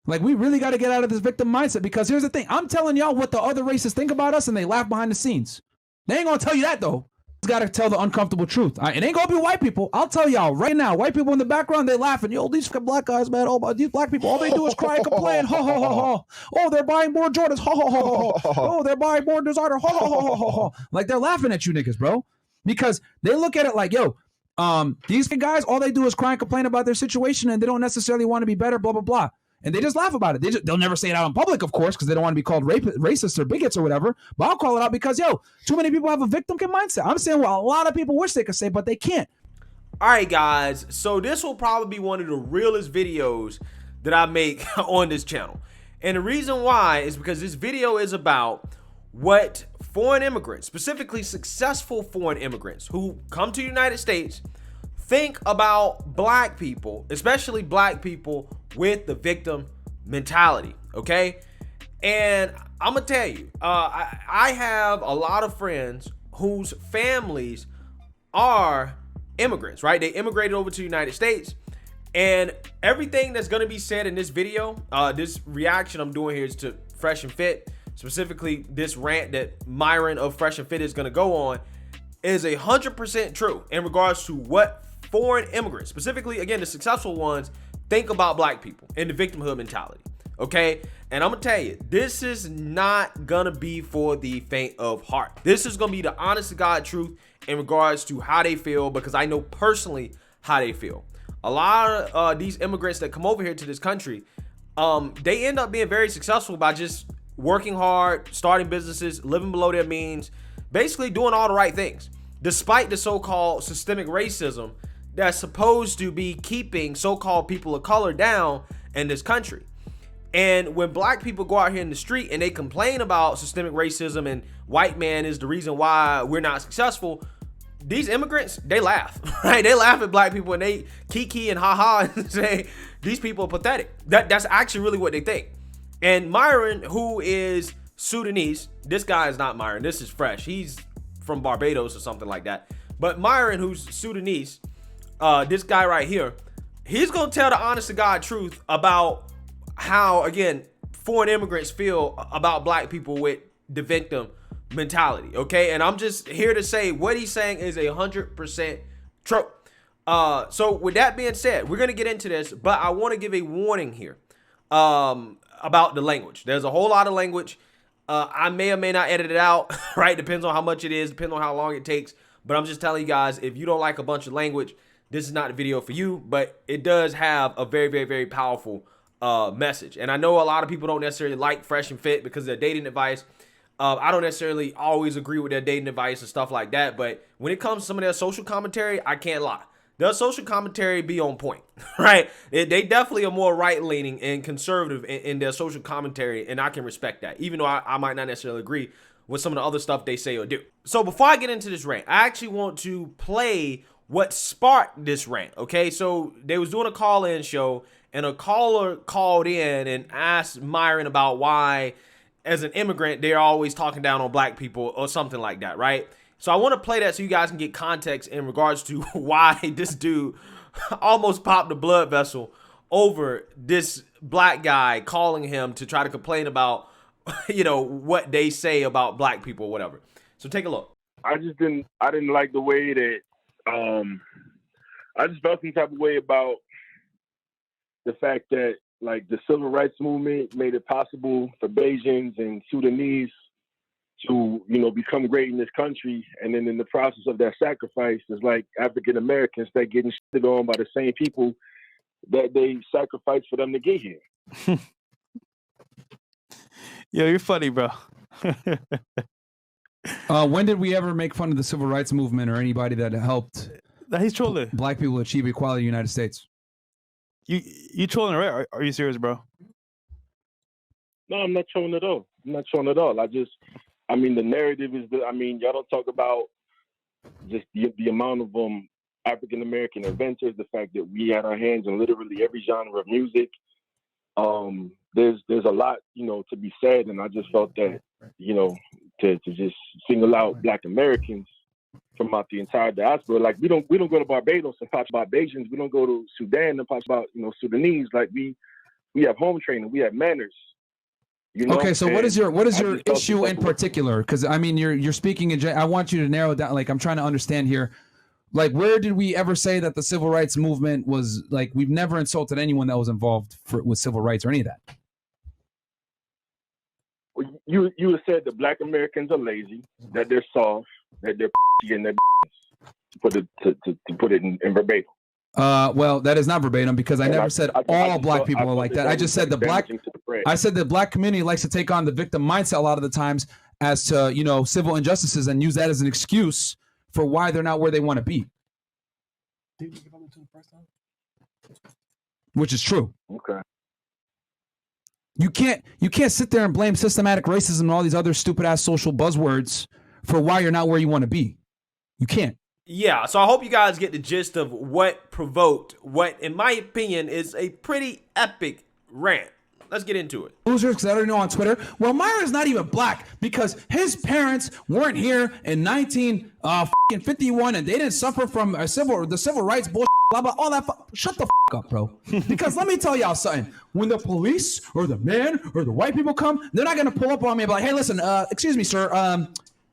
Like, we really got to get out of this victim mindset, because here's the thing. I'm telling y'all what the other races think about us, and they laugh behind the scenes. They ain't going to tell you that, though. You got to tell the uncomfortable truth. It ain't going to be white people. I'll tell y'all right now. White people in the background, they laughing. Yo, these black guys, man. Oh, these black people, all they do is cry and complain. Ho, ho, ho, ho. Oh, they're buying more Jordans. Ho, ho, ho, ho, ho. Oh, they're buying more designer. Ho, ho, ho, ho, ho, ho. Like, they're laughing at you niggas, bro. Because they look at it like, yo, these guys, all they do is cry and complain about their situation, and they don't necessarily want to be better, blah, blah, blah. And they just laugh about it. They'll never say it out in public, of course, because they don't want to be called racist or bigots or whatever. But I'll call it out because, yo, too many people have a victim mindset. I'm saying what a lot of people wish they could say, but they can't. All right, guys. So this will probably be one of the realest videos that I make on this channel. And the reason why is because this video is about what foreign immigrants, specifically successful foreign immigrants who come to the United States, think about black people, especially black people with the victim mentality, okay? And I'm gonna tell you, I have a lot of friends whose families are immigrants, right? They immigrated over to the United States, and everything that's gonna be said in this video, this reaction I'm doing here is to Fresh and Fit, specifically this rant that Myron of Fresh and Fit is gonna go on, is 100% true in regards to what foreign immigrants, specifically, again, the successful ones, think about black people and the victimhood mentality, okay? And I'm gonna tell you, this is not gonna be for the faint of heart. This is gonna be the honest to God truth in regards to how they feel, because I know personally how they feel. A lot of these immigrants that come over here to this country, they end up being very successful by just working hard, starting businesses, living below their means, basically doing all the right things, despite the so-called systemic racism that's supposed to be keeping so-called people of color down in this country. And when black people go out here in the street and they complain about systemic racism and white man is the reason why we're not successful, these immigrants, they laugh, right? They laugh at black people and they kiki and haha and say these people are pathetic. That's actually really what they think. And Myron, who is Sudanese, this guy is not Myron, this is Fresh. He's from Barbados or something like that. But Myron, who's Sudanese, this guy right here, he's gonna tell the honest to God truth about how, again, foreign immigrants feel about black people with the victim mentality, okay? And I'm just here to say what he's saying is 100% true. So with that being said, we're gonna get into this, but I want to give a warning here about the language. There's a whole lot of language. I may or may not edit it out, right? Depends on how much it is, depends on how long it takes. But I'm just telling you guys, if you don't like a bunch of language, this is not the video for you. But it does have a very, very, very powerful message. And I know a lot of people don't necessarily like Fresh and Fit because of their dating advice. I don't necessarily always agree with their dating advice and stuff like that. But when it comes to some of their social commentary, I can't lie. Their social commentary be on point, right? They definitely are more right-leaning and conservative in their social commentary, and I can respect that, even though I might not necessarily agree with some of the other stuff they say or do. So before I get into this rant, I actually want to play what sparked this rant, okay? So they was doing a call-in show, and a caller called in and asked Myron about why, as an immigrant, they're always talking down on black people or something like that, right? So I want to play that so you guys can get context in regards to why this dude almost popped a blood vessel over this black guy calling him to try to complain about, you know, what they say about black people or whatever. So take a look. I didn't like the way that, I just felt some type of way about the fact that, like, the civil rights movement made it possible for Bajans and Sudanese to, you know, become great in this country. And then in the process of that sacrifice, it's like African Americans that getting shit on by the same people that they sacrificed for them to get here. Yo, you're funny, bro. When did we ever make fun of the civil rights movement or anybody that helped He's trolling. black people achieve equality in the United States? You trolling, right? Are you serious, bro? No, I'm not trolling at all. I'm not trolling at all. I mean, the narrative is that, I mean, y'all don't talk about just the amount of African American inventors, the fact that we had our hands in literally every genre of music. There's a lot, you know, to be said, and I just felt that, you know, to just single out Black Americans from out the entire diaspora. Like, we don't go to Barbados and talk about Bajans. We don't go to Sudan and talk about, you know, Sudanese. Like, we we have home training, we have manners. You know? Okay, so what is your just felt issue in some- particular? Because I mean, you're speaking in. I want you to narrow it down. Like I'm trying to understand here. Like, where did we ever say that the civil rights movement was like? We've never insulted anyone that was involved with civil rights or any of that. Well, you said that Black Americans are lazy, that they're soft, that they're and that to put it in verbatim. Well, that is not verbatim because I never said all black people are like that. I just said the black. I said the black community likes to take on the victim mindset a lot of the times as to civil injustices and use that as an excuse for why they're not where they want to be. Which is true. Okay. You can't sit there and blame systematic racism and all these other stupid ass social buzzwords for why you're not where you want to be. You can't. Yeah, so I hope you guys get the gist of what provoked what, in my opinion, is a pretty epic rant. Let's get into it. Losers, because I already know on Twitter. Well, Myron's not even black because his parents weren't here in 1951 and they didn't suffer from the civil rights bullshit, blah, blah, all that. Shut the up, bro. Because let me tell y'all something. When the police or the men or the white people come, they're not going to pull up on me and be like, hey, listen, excuse me, sir.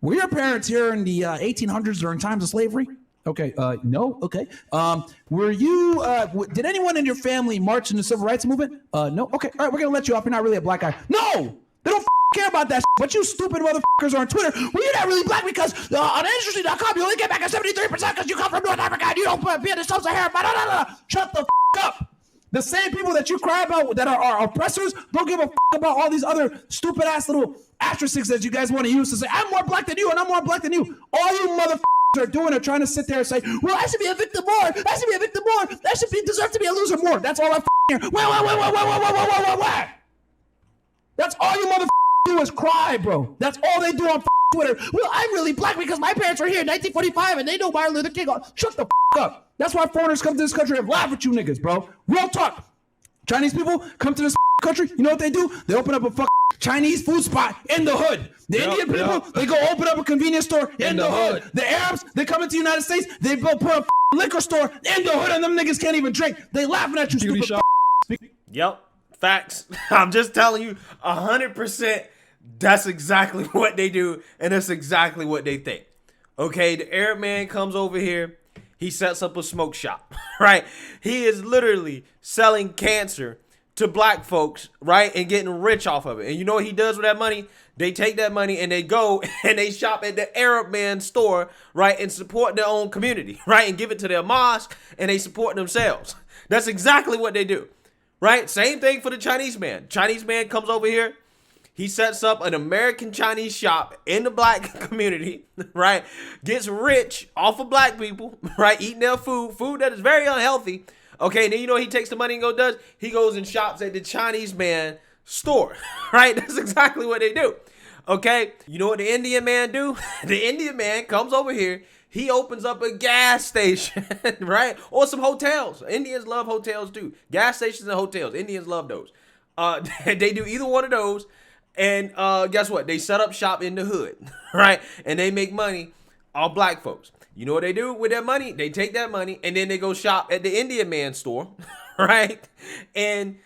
Were your parents here in the 1800s during times of slavery? Okay. No. Okay. Were you? Did anyone in your family march in the civil rights movement? No. Okay. All right. We're gonna let you off. You're not really a black guy. No. They don't care about that. But you stupid motherfuckers are on Twitter. Well, you're not really black because on Interesting.com you only get back at 73% because you come from North Africa and you don't be in the sub-Saharan. Shut the up. The same people that you cry about that are oppressors don't give a about all these other stupid ass little asterisks that you guys want to use to say I'm more black than you and I'm more black than you. All you motherfuckers are doing are trying to sit there and say, well, I should be a victim more. I should be a victim more. I should deserve to be a loser more. That's all I hear. Wait. That's all you motherfuckers do is cry, bro. That's all they do on Twitter. Well, I'm really black because my parents were here in 1945 and they know Martin Luther King. Shut the up. That's why foreigners come to this country and laugh at you niggas, bro. Real talk. Chinese people come to this country. You know what they do? They open up a Chinese food spot in the hood. The Indian people, they go open up a convenience store in the hood. The Arabs, they come into the United States. They go put a liquor store in the hood and them niggas can't even drink. They laughing at you, stupid. Yep. Facts. I'm just telling you 100%. That's exactly what they do. And that's exactly what they think. Okay. The Arab man comes over here. He sets up a smoke shop, right? He is literally selling cancer to black folks, right? And getting rich off of it. And you know what he does with that money? They take that money and they go and they shop at the Arab man store, right? And support their own community, right? And give it to their mosque and they support themselves. That's exactly what they do, right? Same thing for the Chinese man. Chinese man comes over here. He sets up an American Chinese shop in the black community, right? Gets rich off of black people, right? Eating their food that is very unhealthy. Okay, and then you know he takes the money and does? He goes and shops at the Chinese man store, right? That's exactly what they do. Okay, you know what the Indian man do? The Indian man comes over here. He opens up a gas station, right? Or some hotels. Indians love hotels too. Gas stations and hotels. Indians love those. They do either one of those. And guess what? They set up shop in the hood, right? And they make money on black folks. You know what they do with that money? They take that money and then they go shop at the Indian man store, right? And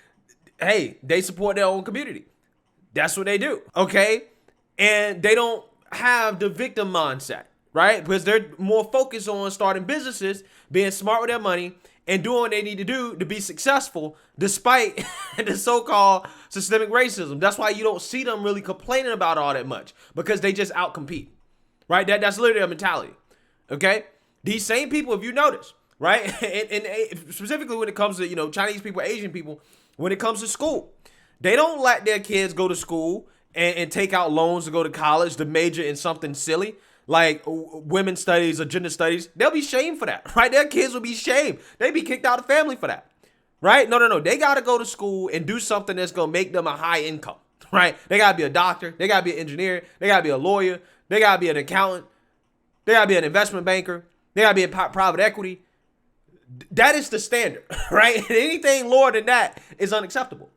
hey, they support their own community. That's what they do, okay? And they don't have the victim mindset, right? Because they're more focused on starting businesses, being smart with their money, and doing what they need to do to be successful despite the so-called systemic racism. That's why you don't see them really complaining about all that much, because they just outcompete, right? That's literally their mentality, okay? These same people, if you notice, right? And specifically when it comes to, Chinese people, Asian people, when it comes to school, they don't let their kids go to school and take out loans to go to college to major in something silly like women's studies or gender studies. They'll be shamed for that, right? Their kids will be shamed. They be kicked out of the family for that, right? No. They got to go to school and do something that's going to make them a high income, right? They got to be a doctor. They got to be an engineer. They got to be a lawyer. They got to be an accountant. They got to be an investment banker. They got to be in private equity. That is the standard, right? And anything lower than that is unacceptable.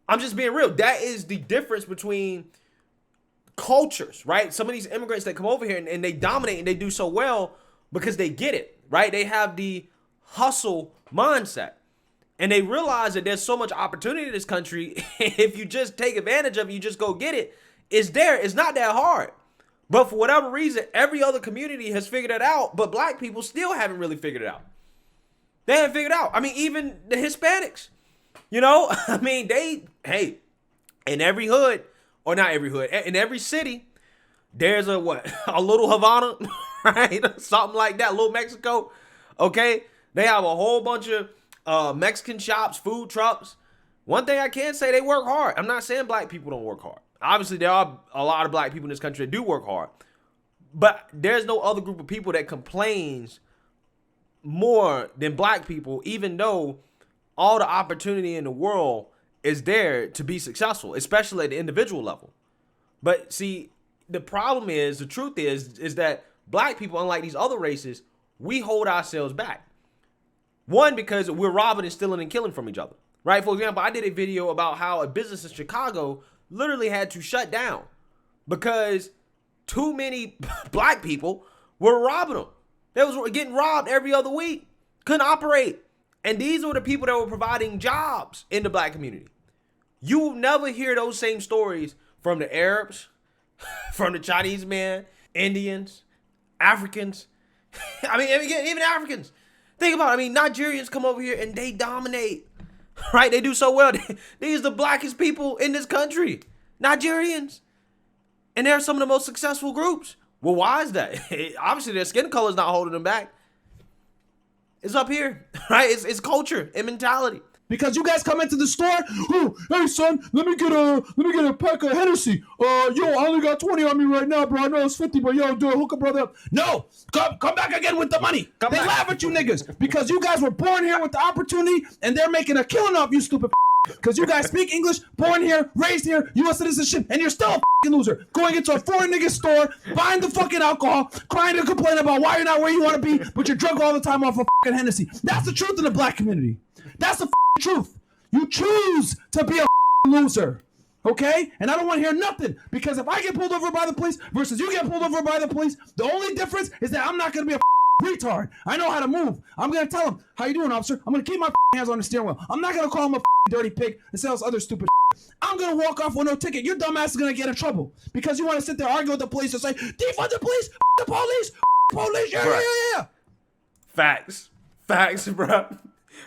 I'm just being real. That is the difference between cultures, right? Some of these immigrants that come over here and they dominate and they do so well because they get it, right? They have the hustle mindset. And they realize that there's so much opportunity in this country. If you just take advantage of it, you just go get it. It's there. It's not that hard. But for whatever reason, every other community has figured it out, but black people still haven't really figured it out. They haven't figured it out. I mean, even the Hispanics, you know, I mean, in every hood, or not every hood, in every city, there's a little Havana, right? Something like that, little Mexico, okay? They have a whole bunch of Mexican shops, food trucks. One thing I can say, they work hard. I'm not saying black people don't work hard. Obviously, there are a lot of black people in this country that do work hard. But there's no other group of people that complains more than black people, even though all the opportunity in the world is there to be successful, especially at the individual level. But see, the problem is, the truth is that black people, unlike these other races, we hold ourselves back. One, because we're robbing and stealing and killing from each other, right? For example, I did a video about how a business in Chicago literally had to shut down because too many black people were robbing them. They was getting robbed every other week. Couldn't operate. And these were the people that were providing jobs in the black community. You will never hear those same stories from the Arabs, from the Chinese man, Indians, Africans. I mean, even Africans. Think about it. I mean, Nigerians come over here and they dominate. Right? They do so well. These are the blackest people in this country. Nigerians. And they're some of the most successful groups. Well, why is that? Obviously, their skin color is not holding them back. It's up here, right? It's culture and mentality. Because you guys come into the store, oh, hey son, let me get a pack of Hennessy. Yo, I only got 20 on me right now, bro. I know it's 50, but yo, do it, hook a brother up. No, come back again with the money. They laugh at you niggas because you guys were born here with the opportunity, and they're making a killing off you, stupid. Because you guys speak English, born here, raised here, U.S. citizenship, and you're still a loser. Going into a foreign nigga store, buying the fucking alcohol, crying and complaining about why you're not where you want to be, but you're drunk all the time off of fucking Hennessy. That's the truth in the black community. That's the truth. You choose to be a loser. Okay? And I don't want to hear nothing. Because if I get pulled over by the police versus you get pulled over by the police, the only difference is that I'm not going to be a retard. I know how to move. I'm going to tell him, how you doing, officer? I'm going to keep my hands on the steering wheel. I'm not going to call him a dirty pig and say all this other stupid I'm going to walk off with no ticket. Your dumb ass is going to get in trouble. Because you want to sit there arguing with the police and say, defund the police, the police, yeah. Facts, bro.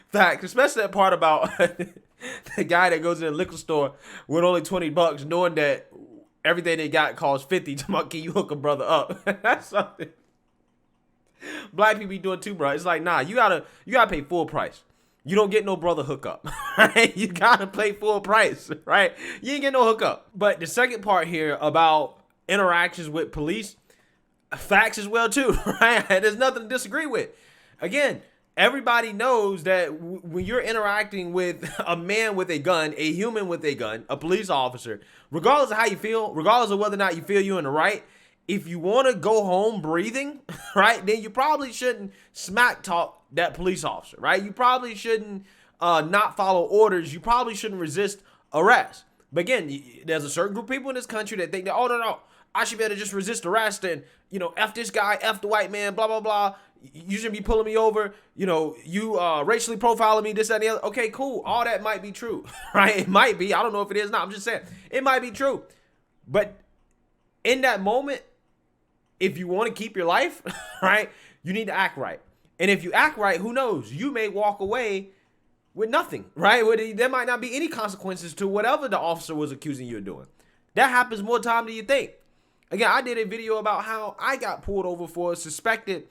Facts, especially that part about the guy that goes in the liquor store with only $20, knowing that everything they got costs $50. Can you hook a brother up? That's something black people be doing too, bro. It's like, nah, you gotta pay full price. You don't get no brother hookup, right? You gotta pay full price, right? You ain't get no hookup. But the second part here about interactions with police, facts as well too, right? There's nothing to disagree with. Again, everybody knows that when you're interacting with a man with a gun, a human with a gun, a police officer, regardless of how you feel, regardless of whether or not you feel you're in the right, if you want to go home breathing, right, then you probably shouldn't smack talk that police officer, right? You probably shouldn't not follow orders. You probably shouldn't resist arrest. But again, there's a certain group of people in this country that think that, oh, no, I should be able to just resist arrest and, F this guy, F the white man, blah, blah, blah. You shouldn't be pulling me over. You racially profiling me, this, that, and the other. Okay, cool. All that might be true, right? It might be. I don't know if it is not. I'm just saying it might be true. But in that moment, if you want to keep your life, right, you need to act right. And if you act right, who knows? You may walk away with nothing, right? There might not be any consequences to whatever the officer was accusing you of doing. That happens more time than you think. Again, I did a video about how I got pulled over for a suspected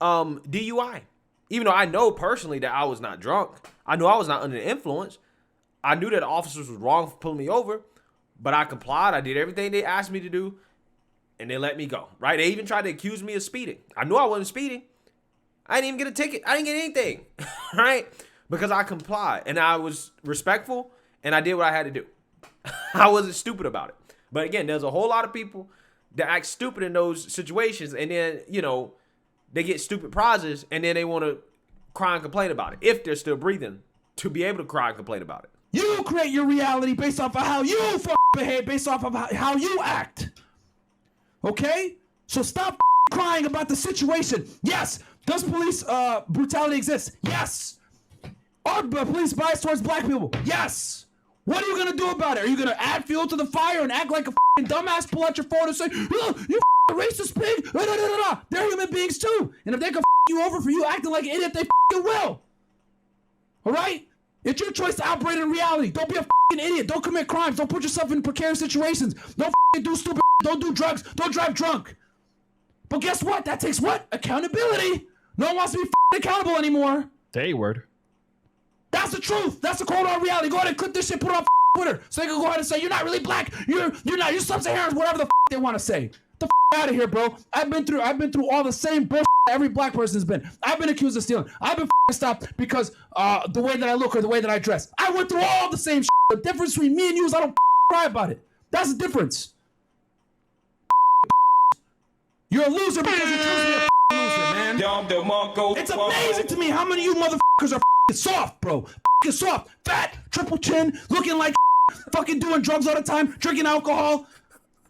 DUI. Even though I know personally that I was not drunk. I knew I was not under the influence. I knew that the officers was wrong for pulling me over, but I complied. I did everything they asked me to do, and they let me go, right? They even tried to accuse me of speeding. I knew I wasn't speeding. I didn't even get a ticket. I didn't get anything, right? Because I complied, and I was respectful, and I did what I had to do. I wasn't stupid about it. But again, there's a whole lot of people that act stupid in those situations, and then, they get stupid prizes, and then they want to cry and complain about it, if they're still breathing, to be able to cry and complain about it. You create your reality based off of how you behave, based off of how you act. Okay? So stop crying about the situation. Yes, does police brutality exist? Yes. Are police biased towards black people? Yes. What are you gonna do about it? Are you gonna add fuel to the fire and act like a dumbass, pull out your phone and say, oh, you racist pig? They're human beings too. And if they can you over for you acting like an idiot, they will. All right? It's your choice to operate in reality. Don't be a idiot. Don't commit crimes. Don't put yourself in precarious situations. Don't do stupid. Don't do drugs. Don't drive drunk. But guess what? That takes what? Accountability. No one wants to be accountable anymore. The word. That's the truth. That's the cold hard reality. Go ahead and clip this shit, put it on Twitter, so they can go ahead and say, you're not really black. You're not. You're sub-Saharans, whatever the they want to say. The out of here, bro. I've been through all the same bullshit every black person's been. I've been accused of stealing. I've been stopped because the way that I look or the way that I dress. I went through all the same shit. The difference between me and you is I don't cry about it. That's the difference. You're a loser because you choose to be a loser, man. It's amazing to me how many of you motherfuckers are soft, bro. Soft, fat, triple chin, looking like fucking doing drugs all the time, drinking alcohol,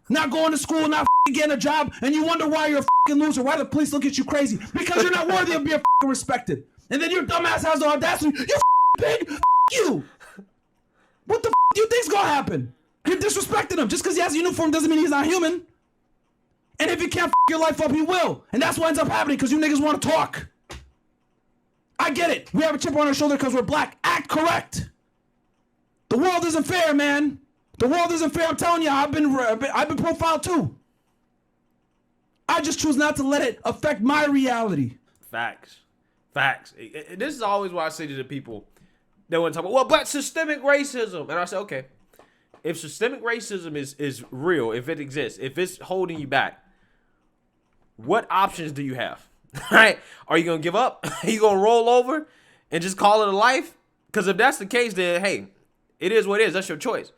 not going to school, not getting a job, and you wonder why you're a loser. Why the police look at you crazy? Because you're not worthy of being respected. And then your dumbass has the audacity, you pig, you. What the do you think's gonna happen? You're disrespecting him. Just because he has a uniform doesn't mean he's not human. And if he can't your life up, he will. And that's what ends up happening because you niggas want to talk. I get it. We have a chip on our shoulder because we're black. Act correct. The world isn't fair, man. The world isn't fair. I'm telling you, I've been profiled too. I just choose not to let it affect my reality. Facts. This is always what I say to the people that want to talk about, well, but systemic racism. And I say, okay, if systemic racism is real, if it exists, if it's holding you back, what options do you have? Right? Are you going to give up? Are you going to roll over and just call it a life? Because if that's the case, then, hey, it is what it is. That's your choice.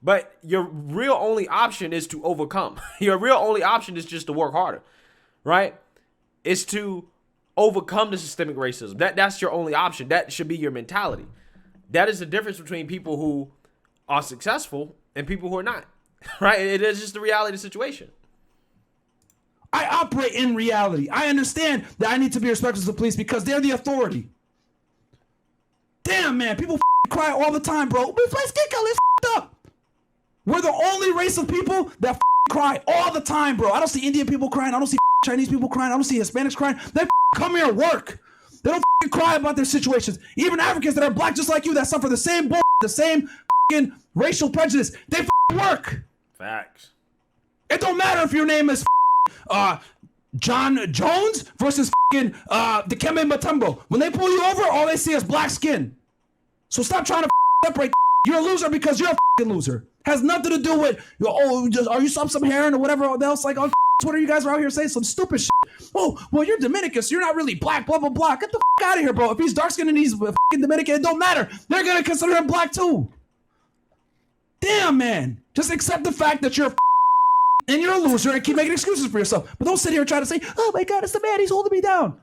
But your real only option is to overcome. Your real only option is just to work harder, right? It's to overcome the systemic racism. That's your only option. That should be your mentality. That is the difference between people who are successful and people who are not, right? It is just the reality of the situation. I operate in reality. I understand that I need to be respectful to the police because they're the authority. Damn, man, people cry all the time, bro. My skin color is up. We're the only race of people that cry all the time, bro. I don't see Indian people crying. I don't see Chinese people crying. I don't see Hispanics crying. They come here and work. They don't cry about their situations. Even Africans that are black just like you that suffer the same bull, the same racial prejudice, they work. Facts. It don't matter if your name is John Jones versus Dikembe Mutombo. When they pull you over, all they see is black skin. So stop trying to separate. You're a loser because you're a loser. Has nothing to do with, are you some heron or whatever else? Like on Twitter, you guys are out here saying some stupid shit. Oh, well, you're Dominican, so you're not really black, blah, blah, blah. Get the out of here, bro. If he's dark skinned and he's Dominican, it don't matter. They're going to consider him black too. Damn, man. Just accept the fact that you're and you're a loser and keep making excuses for yourself. But don't sit here and try to say, oh my God, it's the man. He's holding me down.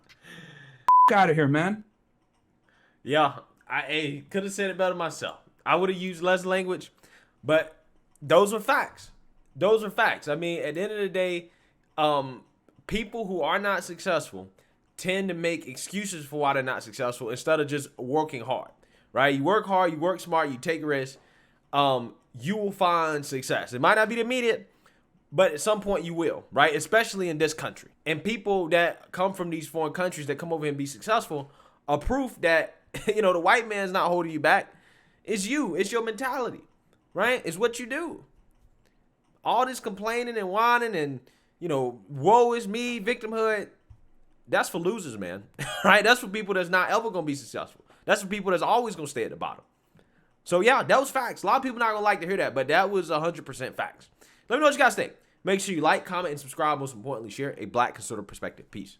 Out of here, man. Yeah, I could have said it better myself. I would have used less language, but those are facts. Those are facts. I mean, at the end of the day, people who are not successful tend to make excuses for why they're not successful instead of just working hard, right? You work hard, you work smart, you take risks, you will find success. It might not be the immediate, but at some point you will, right? Especially in this country. And people that come from these foreign countries that come over here and be successful are proof that, the white man's not holding you back. It's you. It's your mentality, right? It's what you do. All this complaining and whining and, woe is me, victimhood, that's for losers, man, right? That's for people that's not ever going to be successful. That's for people that's always going to stay at the bottom. So, yeah, that was facts. A lot of people not going to like to hear that, but that was 100% facts. Let me know what you guys think. Make sure you like, comment, and subscribe. Most importantly, share a black conservative perspective. Peace.